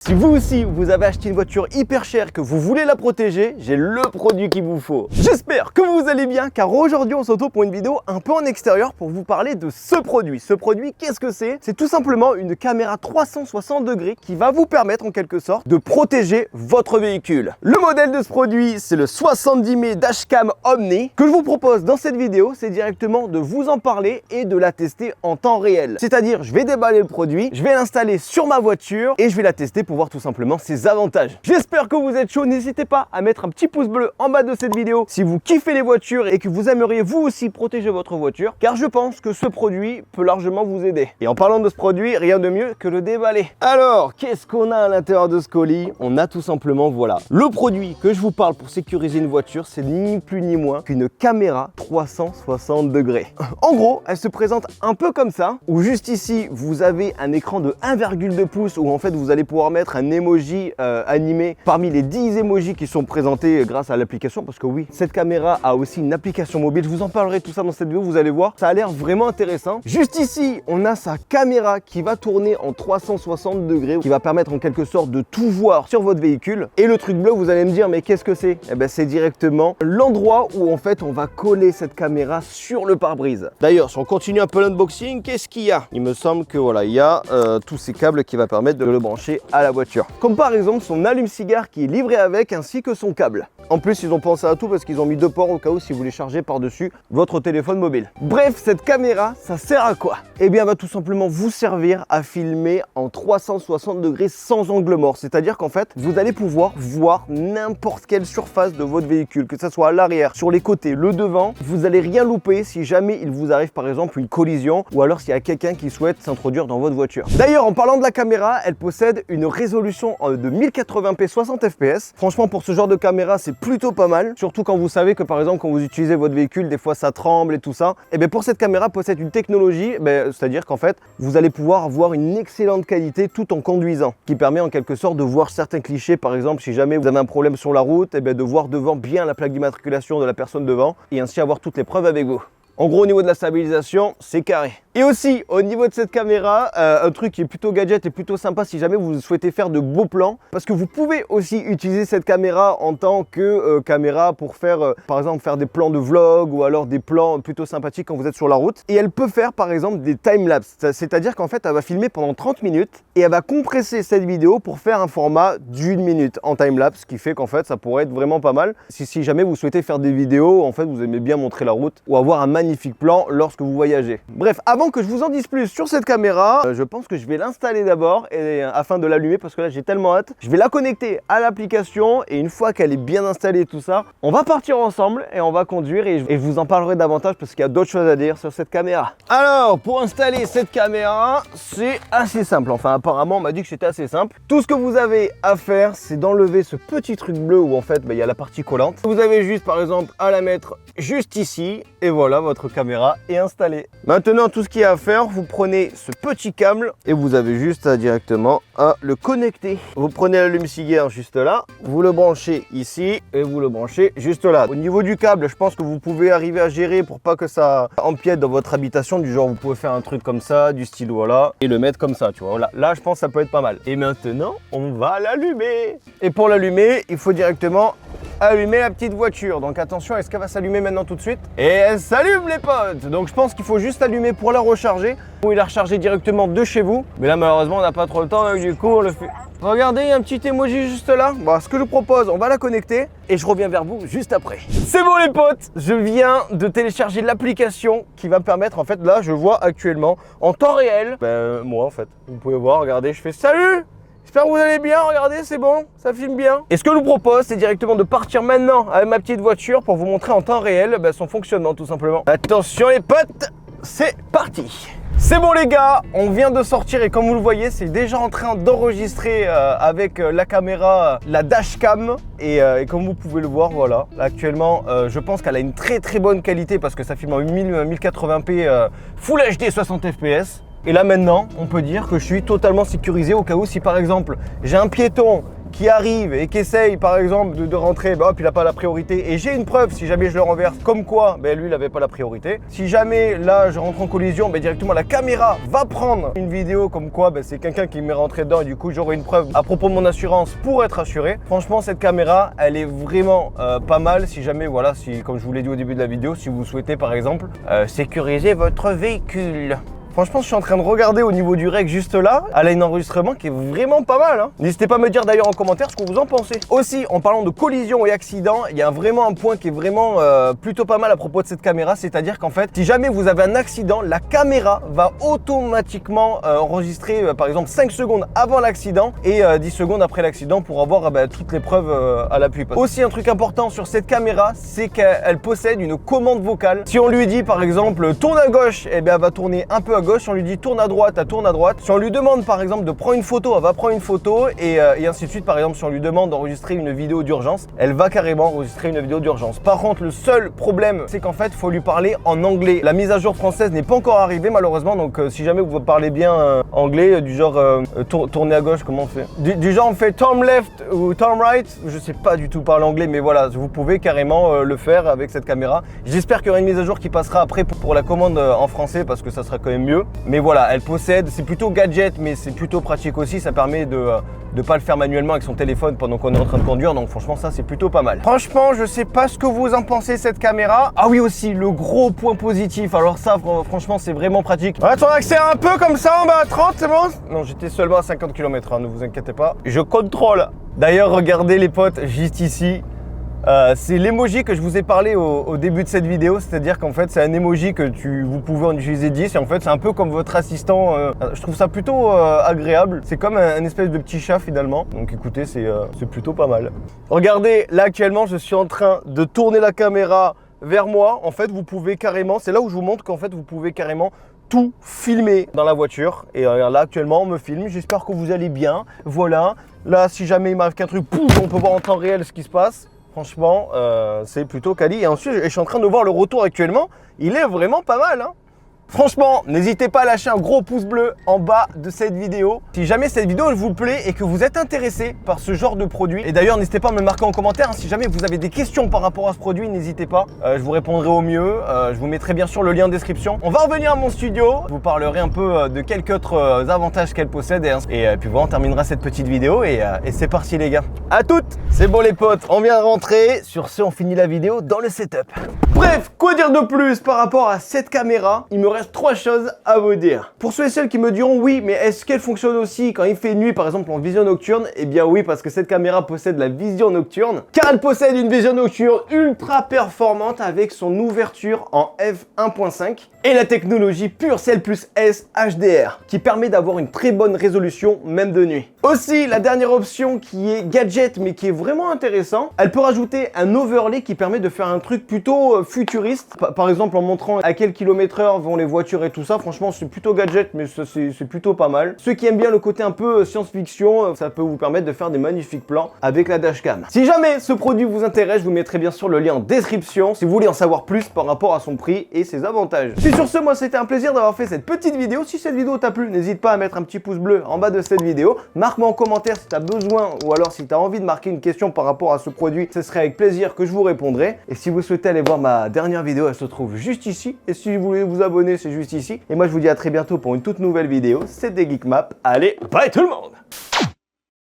Si vous aussi, vous avez acheté une voiture hyper chère, que vous voulez la protéger, j'ai le produit qu'il vous faut. J'espère que vous allez bien, car aujourd'hui, on se retrouve pour une vidéo un peu en extérieur pour vous parler de ce produit. Ce produit, qu'est-ce que c'est? C'est tout simplement une caméra 360 degrés qui va vous permettre, en quelque sorte, de protéger votre véhicule. Le modèle de ce produit, c'est le 70 mm Dashcam Omni. Que je vous propose dans cette vidéo, c'est directement de vous en parler et de la tester en temps réel. C'est-à-dire, je vais déballer le produit, je vais l'installer sur ma voiture et je vais la tester pour voir tout simplement ses avantages. J'espère que vous êtes chaud. N'hésitez pas à mettre un petit pouce bleu en bas de cette vidéo si vous kiffez les voitures et que vous aimeriez vous aussi protéger votre voiture, car je pense que ce produit peut largement vous aider. Et en parlant de ce produit, rien de mieux que le déballer. Alors, qu'est-ce qu'on a à l'intérieur de ce colis? On a tout simplement, voilà, le produit que je vous parle pour sécuriser une voiture, c'est ni plus ni moins qu'une caméra 360 degrés. En gros, elle se présente un peu comme ça, où juste ici, vous avez un écran de 1,2 pouces où en fait vous allez pouvoir mettre un emoji animé parmi les 10 emojis qui sont présentés grâce à l'application, parce que oui, cette caméra a aussi une application mobile. Je vous en parlerai tout ça dans cette vidéo, vous allez voir, ça a l'air vraiment intéressant. Juste ici, on a sa caméra qui va tourner en 360 degrés, qui va permettre en quelque sorte de tout voir sur votre véhicule. Et le truc bleu, vous allez me dire, mais qu'est-ce que c'est? Eh ben, c'est directement l'endroit où en fait on va coller cette caméra sur le pare-brise. D'ailleurs, si on continue un peu l'unboxing, qu'est-ce qu'il y a? Il me semble que voilà, il y a tous ces câbles qui va permettre de le brancher à la voiture. Comme par exemple son allume-cigare qui est livré avec, ainsi que son câble. En plus, ils ont pensé à tout parce qu'ils ont mis 2 ports au cas où si vous voulez charger par-dessus votre téléphone mobile. Bref, cette caméra, ça sert à quoi? Eh bien, elle va tout simplement vous servir à filmer en 360 degrés sans angle mort. C'est-à-dire qu'en fait, vous allez pouvoir voir n'importe quelle surface de votre véhicule, que ce soit à l'arrière, sur les côtés, le devant. Vous n'allez rien louper si jamais il vous arrive par exemple une collision ou alors s'il y a quelqu'un qui souhaite s'introduire dans votre voiture. D'ailleurs, en parlant de la caméra, elle possède une résolution de 1080p 60 fps. Franchement, pour ce genre de caméra, c'est plutôt pas mal. Surtout quand vous savez que par exemple, quand vous utilisez votre véhicule, des fois ça tremble et tout ça. Et bien pour cette caméra possède une technologie, c'est-à-dire qu'en fait, vous allez pouvoir avoir une excellente qualité tout en conduisant, qui permet en quelque sorte de voir certains clichés. Par exemple, si jamais vous avez un problème sur la route, et bien de voir devant bien la plaque d'immatriculation de la personne devant et ainsi avoir toutes les preuves avec vous. En gros, au niveau de la stabilisation, c'est carré. Et aussi, au niveau de cette caméra, un truc qui est plutôt gadget et plutôt sympa si jamais vous souhaitez faire de beaux plans, parce que vous pouvez aussi utiliser cette caméra en tant que caméra pour faire, par exemple, faire des plans de vlog ou alors des plans plutôt sympathiques quand vous êtes sur la route. Et elle peut faire, par exemple, des timelapses. C'est-à-dire qu'en fait, elle va filmer pendant 30 minutes et elle va compresser cette vidéo pour faire un format d'1 minute en timelapse, ce qui fait qu'en fait, ça pourrait être vraiment pas mal. Si jamais vous souhaitez faire des vidéos, en fait, vous aimez bien montrer la route ou avoir un magnifique plan lorsque vous voyagez. Bref, avant que je vous en dise plus sur cette caméra, je pense que je vais l'installer d'abord afin de l'allumer, parce que là j'ai tellement hâte. Je vais la connecter à l'application et une fois qu'elle est bien installée tout ça, on va partir ensemble et on va conduire et je vous en parlerai davantage parce qu'il y a d'autres choses à dire sur cette caméra. Alors, pour installer cette caméra, c'est assez simple. Enfin, apparemment, on m'a dit que c'était assez simple. Tout ce que vous avez à faire, c'est d'enlever ce petit truc bleu où en fait, il y a la partie collante. Vous avez juste, par exemple, à la mettre juste ici et voilà, votre caméra est installée. Maintenant, tout ce qu'il y a à faire, vous prenez ce petit câble et vous avez juste directement à le connecter. Vous prenez l'allume-cigare juste là, vous le branchez ici et vous le branchez juste là. Au niveau du câble, je pense que vous pouvez arriver à gérer pour pas que ça empiète dans votre habitation, du genre vous pouvez faire un truc comme ça, du style voilà, et le mettre comme ça, tu vois. Là, je pense que ça peut être pas mal. Et maintenant, on va l'allumer. Et pour l'allumer, il faut directement allumer la petite voiture. Donc attention, est-ce qu'elle va s'allumer maintenant tout de suite? Et elle s'allume les potes. Donc je pense qu'il faut juste allumer pour la recharger. Vous pouvez la recharger directement de chez vous. Mais là malheureusement on n'a pas trop le temps, donc du coup on le fait. Regardez, il y a un petit emoji juste là. Bon, ce que je propose, on va la connecter et je reviens vers vous juste après. C'est bon les potes, je viens de télécharger l'application qui va me permettre, en fait, là je vois actuellement en temps réel, moi en fait, vous pouvez voir, regardez, je fais salut. J'espère que vous allez bien, regardez, c'est bon, ça filme bien. Et ce que je vous propose, c'est directement de partir maintenant avec ma petite voiture pour vous montrer en temps réel son fonctionnement tout simplement. Attention les potes, c'est parti. C'est bon les gars, on vient de sortir et comme vous le voyez, c'est déjà en train d'enregistrer avec la caméra, la dashcam et comme vous pouvez le voir, voilà. Là, actuellement, je pense qu'elle a une très bonne qualité parce que ça filme en 1080p Full HD 60 fps. Et là maintenant, on peut dire que je suis totalement sécurisé au cas où si par exemple j'ai un piéton qui arrive et qui essaye par exemple de rentrer, bah hop, il n'a pas la priorité et j'ai une preuve si jamais je le renverse comme quoi lui il n'avait pas la priorité. Si jamais là je rentre en collision, directement la caméra va prendre une vidéo comme quoi c'est quelqu'un qui m'est rentré dedans et du coup j'aurai une preuve à propos de mon assurance pour être assuré. Franchement cette caméra elle est vraiment pas mal si jamais voilà, si comme je vous l'ai dit au début de la vidéo, si vous souhaitez par exemple sécuriser votre véhicule. Franchement, je suis en train de regarder au niveau du rec juste là, elle a un enregistrement qui est vraiment pas mal. N'hésitez pas à me dire d'ailleurs en commentaire ce que vous en pensez. Aussi, en parlant de collision et accident, il y a vraiment un point qui est vraiment plutôt pas mal à propos de cette caméra, c'est-à-dire qu'en fait, si jamais vous avez un accident, la caméra va automatiquement enregistrer par exemple 5 secondes avant l'accident et 10 secondes après l'accident pour avoir toutes les preuves à l'appui. Aussi, un truc important sur cette caméra, c'est qu'elle possède une commande vocale. Si on lui dit par exemple tourne à gauche, elle va tourner un peu à gauche. Si on lui dit tourne à droite, elle tourne à droite. Si on lui demande par exemple de prendre une photo, elle va prendre une photo et ainsi de suite. Par exemple, si on lui demande d'enregistrer une vidéo d'urgence, elle va carrément enregistrer une vidéo d'urgence. Par contre, le seul problème, c'est qu'en fait, il faut lui parler en anglais. La mise à jour française n'est pas encore arrivée malheureusement. Donc, si jamais vous parlez bien anglais, du genre tourner à gauche, comment on fait du genre on fait turn left ou turn right. Je sais pas du tout parler anglais, mais voilà, vous pouvez carrément le faire avec cette caméra. J'espère qu'il y aura une mise à jour qui passera après pour la commande en français parce que ça sera quand même mieux. Mais voilà, elle possède, c'est plutôt gadget, mais c'est plutôt pratique aussi. Ça permet de ne pas le faire manuellement avec son téléphone pendant qu'on est en train de conduire. Donc franchement, ça c'est plutôt pas mal. Franchement, je sais pas ce que vous en pensez cette caméra. Ah oui aussi, le gros point positif. Alors ça, franchement, c'est vraiment pratique. On va accélérer un peu comme ça en bas à 30, c'est bon? Non, j'étais seulement à 50 km, ne vous inquiétez pas. Je contrôle. D'ailleurs, regardez les potes, juste ici. C'est l'emoji que je vous ai parlé au début de cette vidéo, c'est-à-dire qu'en fait c'est un emoji que vous pouvez en utiliser 10 et en fait c'est un peu comme votre assistant. Je trouve ça plutôt agréable, c'est comme un espèce de petit chat finalement, donc écoutez c'est plutôt pas mal. Regardez, là actuellement je suis en train de tourner la caméra vers moi, en fait vous pouvez carrément, c'est là où je vous montre qu'en fait vous pouvez carrément tout filmer dans la voiture et là actuellement on me filme, j'espère que vous allez bien, voilà, là si jamais il m'arrive qu'un truc, pouf, on peut voir en temps réel ce qui se passe. Franchement, c'est plutôt quali. Et ensuite, je suis en train de voir le retour actuellement. Il est vraiment pas mal. Franchement, n'hésitez pas à lâcher un gros pouce bleu en bas de cette vidéo. Si jamais cette vidéo vous plaît et que vous êtes intéressé par ce genre de produit. Et d'ailleurs, n'hésitez pas à me marquer en commentaire. Si jamais vous avez des questions par rapport à ce produit, n'hésitez pas. Je vous répondrai au mieux. Je vous mettrai bien sûr le lien en description. On va revenir à mon studio. Je vous parlerai un peu de quelques autres avantages qu'elle possède. Et puis voilà, on terminera cette petite vidéo. Et c'est parti les gars. À toutes. C'est bon les potes, on vient de rentrer. Sur ce, on finit la vidéo dans le setup. Bref, quoi dire de plus par rapport à cette caméra? Il me reste 3 choses à vous dire. Pour ceux et celles qui me diront oui, mais est-ce qu'elle fonctionne aussi quand il fait nuit, par exemple en vision nocturne? Eh bien oui, parce que cette caméra possède la vision nocturne, car elle possède une vision nocturne ultra performante avec son ouverture en f1.5 et la technologie PureCell Plus S HDR, qui permet d'avoir une très bonne résolution même de nuit. Aussi, la dernière option qui est gadget, mais qui est vraiment intéressant, elle peut rajouter un overlay qui permet de faire un truc plutôt futuriste, par exemple en montrant à quel km/h vont les voitures et tout ça. Franchement, c'est plutôt gadget, mais c'est plutôt pas mal. Ceux qui aiment bien le côté un peu science-fiction, ça peut vous permettre de faire des magnifiques plans avec la dashcam. Si jamais ce produit vous intéresse, je vous mettrai bien sûr le lien en description si vous voulez en savoir plus par rapport à son prix et ses avantages. Puis sur ce, moi c'était un plaisir d'avoir fait cette petite vidéo. Si cette vidéo t'a plu, n'hésite pas à mettre un petit pouce bleu en bas de cette vidéo. Marque-moi en commentaire si tu as besoin ou alors si tu as envie de marquer une question par rapport à ce produit. Ce serait avec plaisir que je vous répondrai. Et si vous souhaitez aller voir ma dernière vidéo, elle se trouve juste ici. Et si vous voulez vous abonner, c'est juste ici. Et moi je vous dis à très bientôt pour une toute nouvelle vidéo. C'était Geekmap. Allez, bye tout le monde!